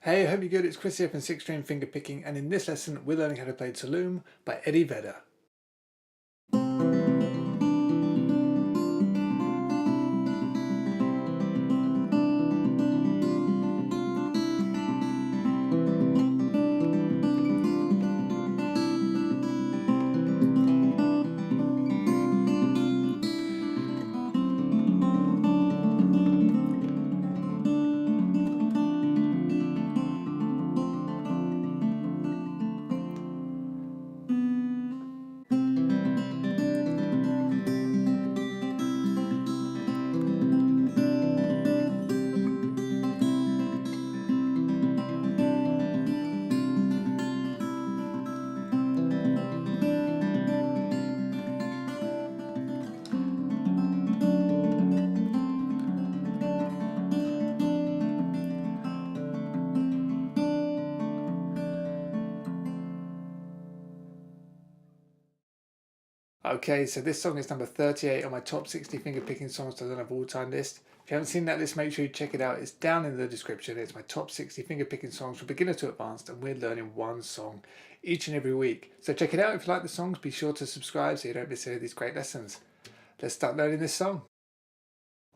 Hey, I hope you're good. It's Chris here from 6-String Fingerpicking, and in this lesson we're learning how to play Toulumne by Eddie Vedder. Okay, so this song is number 38 on my top 60 fingerpicking songs to learn of all time list. If you haven't seen that list, make sure you check it out. It's down in the description. It's my top 60 fingerpicking songs from beginner to advanced, and we're learning one song each and every week. So check it out. If you like the songs, be sure to subscribe so you don't miss any of these great lessons. Let's start learning this song.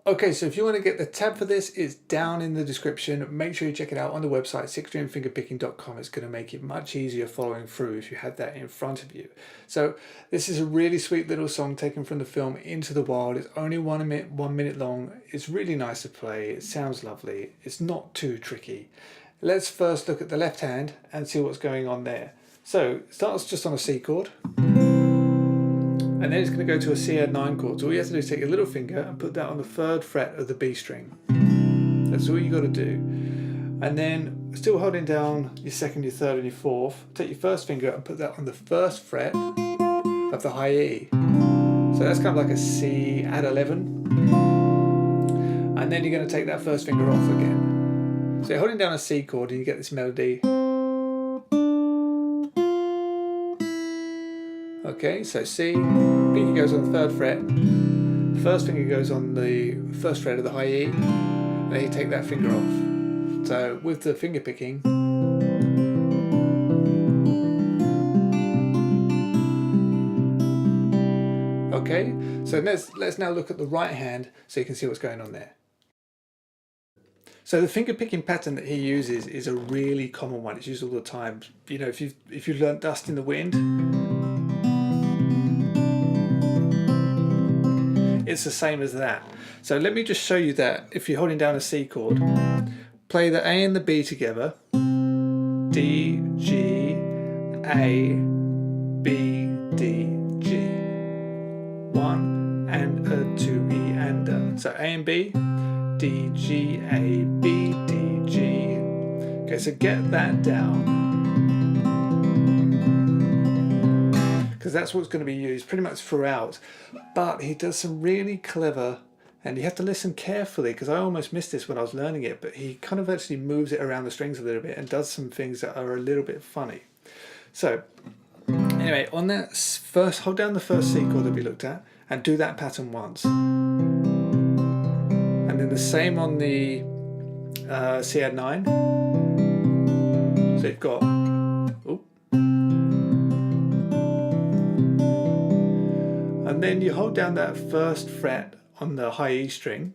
Okay, so if you want to get the tab for this, it's down in the description. Make sure you check it out on the website, 6stringfingerpicking.com. It's going to make it much easier following through if you have that in front of you. So this is a really sweet little song taken from the film Into the Wild. It's only 1 minute long. It's really nice to play. It sounds lovely. It's not too tricky. Let's first look at the left hand and see what's going on there. So it starts just on a C chord. And then it's going to go to a C add 9 chord. So all you have to do is take your little finger and put that on the 3rd fret of the B string. That's all you got to do. And then still holding down your 2nd, your 3rd and your 4th, take your 1st finger and put that on the 1st fret of the high E. So that's kind of like a C add 11. And then you're going to take that 1st finger off again. So you're holding down a C chord and you get this melody. Okay, so C, pinky goes on the 3rd fret, 1st finger goes on the 1st fret of the high E, and then you take that finger off. So with the finger picking, okay, so let's now look at the right hand so you can see what's going on there. So the finger picking pattern that he uses is a really common one. It's used all the time. You know, if you've learnt Dust in the Wind, it's the same as that. So let me just show you that. If you're holding down a C chord, play the A and the B together. D, G, A, B, D, G. 1 and a 2 E and a. So A and B, D, G, A, B, D, G. Okay, so get that down. Because that's what's going to be used pretty much throughout. But he does some really clever, and you have to listen carefully because I almost missed this when I was learning it, but he kind of actually moves it around the strings a little bit and does some things that are a little bit funny. So anyway, on that first, hold down the 1st C chord that we looked at and do that pattern once. And then the same on the C add 9. So you've got, and then you hold down that 1st fret on the high E string,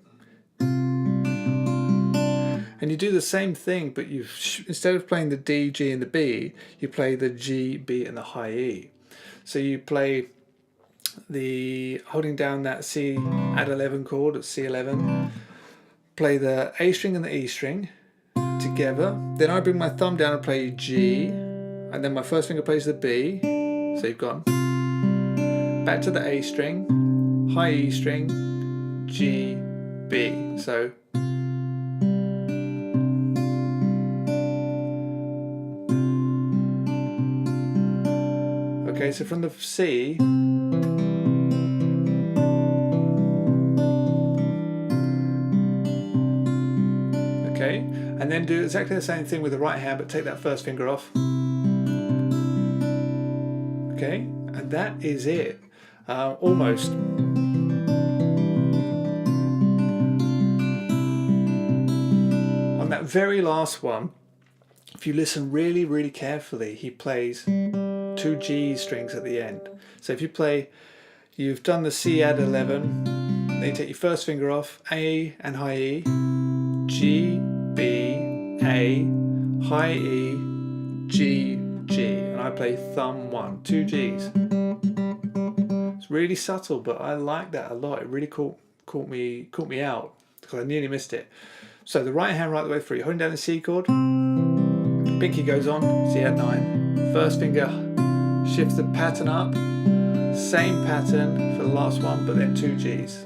and you do the same thing, but you instead of playing the D, G and the B, you play the G, B and the high E. So you play the holding down that C add 11 chord at C11, play the A string and the E string together. Then I bring my thumb down and play G, and then my 1st finger plays the B. So you've gone back to the A string, high E string, G, B. So okay, so from the C, okay, and then do exactly the same thing with the right hand, but take that 1st finger off. Okay, and that is it. Almost. On that very last one, if you listen really, really carefully, he plays 2 G strings at the end. So if you play, you've done the C add 11, then you take your first finger off, A and high E, G, B, A, high E, G, G, and I play thumb 1, 2 Gs. It's really subtle, but I like that a lot. It really caught me out because I nearly missed it. So the right hand right the way through, you're holding down the C chord, pinky goes on, C add 9, first finger shifts the pattern up, same pattern for the last one, but then 2 Gs.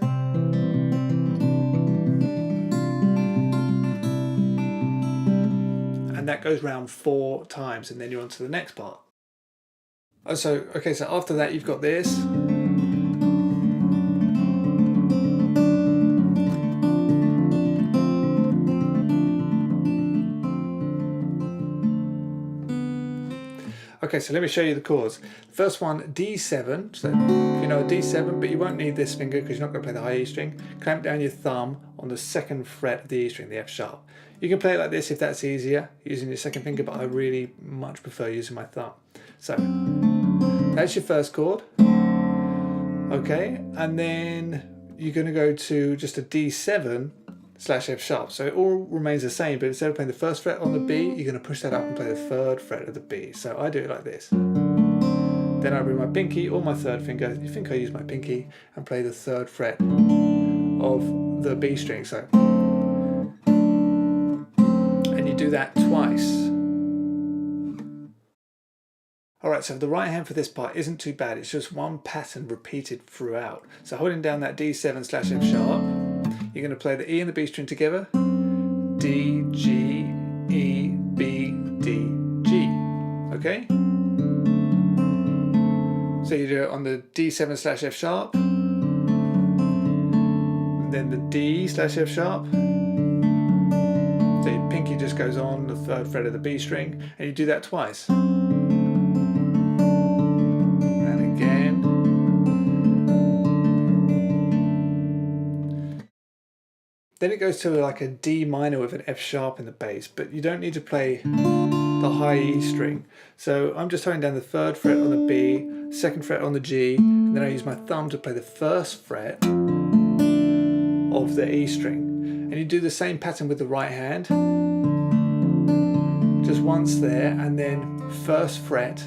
And that goes round 4 times, and then you're on to the next part. So after that you've got this. Okay, so let me show you the chords. First one, D7, so you know a D7, but you won't need this finger because you're not going to play the high E string. Clamp down your thumb on the 2nd fret of the E string, the F sharp. You can play it like this if that's easier, using your 2nd finger, but I really much prefer using my thumb. So, that's your first chord. Okay, and then you're going to go to just a D7 / F sharp. So it all remains the same, but instead of playing the 1st fret on the B, you're going to push that up and play the 3rd fret of the B. So I do it like this. Then I bring my pinky or my 3rd finger, you think I use my pinky, and play the 3rd fret of the B string. So, and you do that twice. Alright, so the right hand for this part isn't too bad, it's just one pattern repeated throughout. So holding down that D7 / F sharp, you're going to play the E and the B string together, D, G, E, B, D, G, okay? So you do it on the D7 / F sharp, then the D / F sharp, so your pinky just goes on the 3rd fret of the B string, and you do that twice. And again. Then it goes to like a D minor with an F sharp in the bass, but you don't need to play the high E string. So I'm just holding down the 3rd fret on the B, 2nd fret on the G, and then I use my thumb to play the 1st fret of the E string. And you do the same pattern with the right hand, just once there, and then 1st fret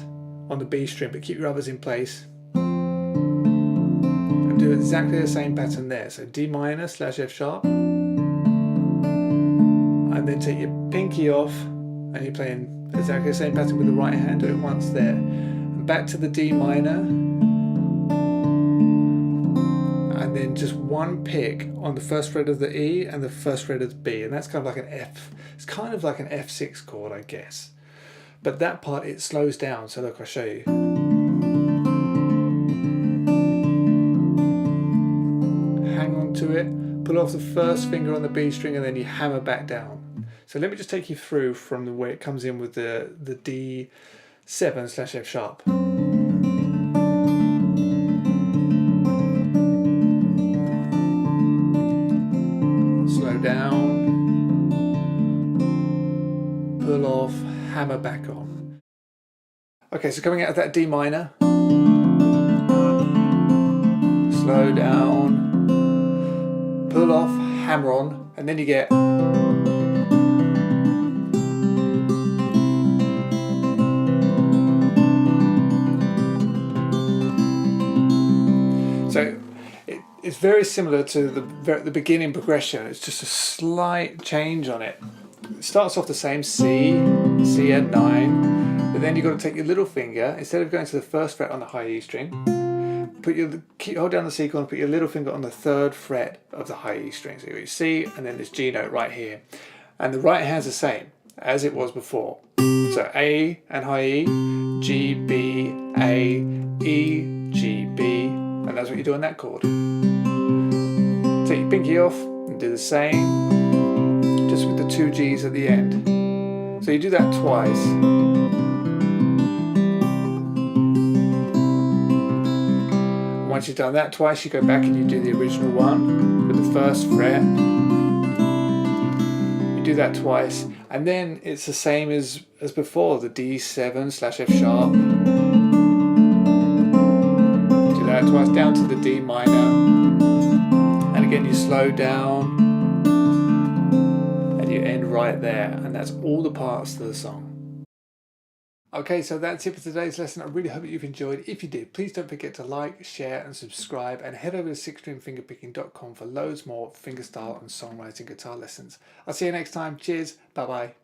on the B string, but keep your others in place. And do exactly the same pattern there. So D minor / F sharp, and then take your pinky off, and you're playing exactly the same pattern with the right hand, do it once there. And back to the D minor, and then just one pick on the 1st fret of the E and the 1st fret of the B, and that's kind of like an F, it's kind of like an F6 chord, I guess. But that part, it slows down, so look, I'll show you. Hang on to it, pull off the 1st finger on the B string, and then you hammer back down. So let me just take you through from the way it comes in with the D7 / F sharp. Slow down, pull off, hammer back on. Okay, so coming out of that D minor, slow down, pull off, hammer on, and then you get it's very similar to the beginning progression. It's just a slight change on it. It starts off the same, C add 9, but then you've got to take your little finger, instead of going to the 1st fret on the high E string, hold down the C chord and put your little finger on the 3rd fret of the high E string. So you got your C and then this G note right here. And the right hand's the same as it was before. So A and high E, G, B, A, E, G, B, and that's what you do on that chord. Take your pinky off and do the same, just with the 2 Gs at the end. So you do that twice. Once you've done that twice, you go back and you do the original one with the 1st fret. You do that twice, And then it's the same as before, the D7 / F sharp. Do that twice, down to the D minor. And again you slow down. And you end right there. And that's all the parts to the song. Okay, so that's it for today's lesson. I really hope that you've enjoyed. If you did, please don't forget to like, share and subscribe, and head over to sixstringfingerpicking.com for loads more fingerstyle and songwriting guitar lessons. I'll see you next time. Cheers. Bye bye.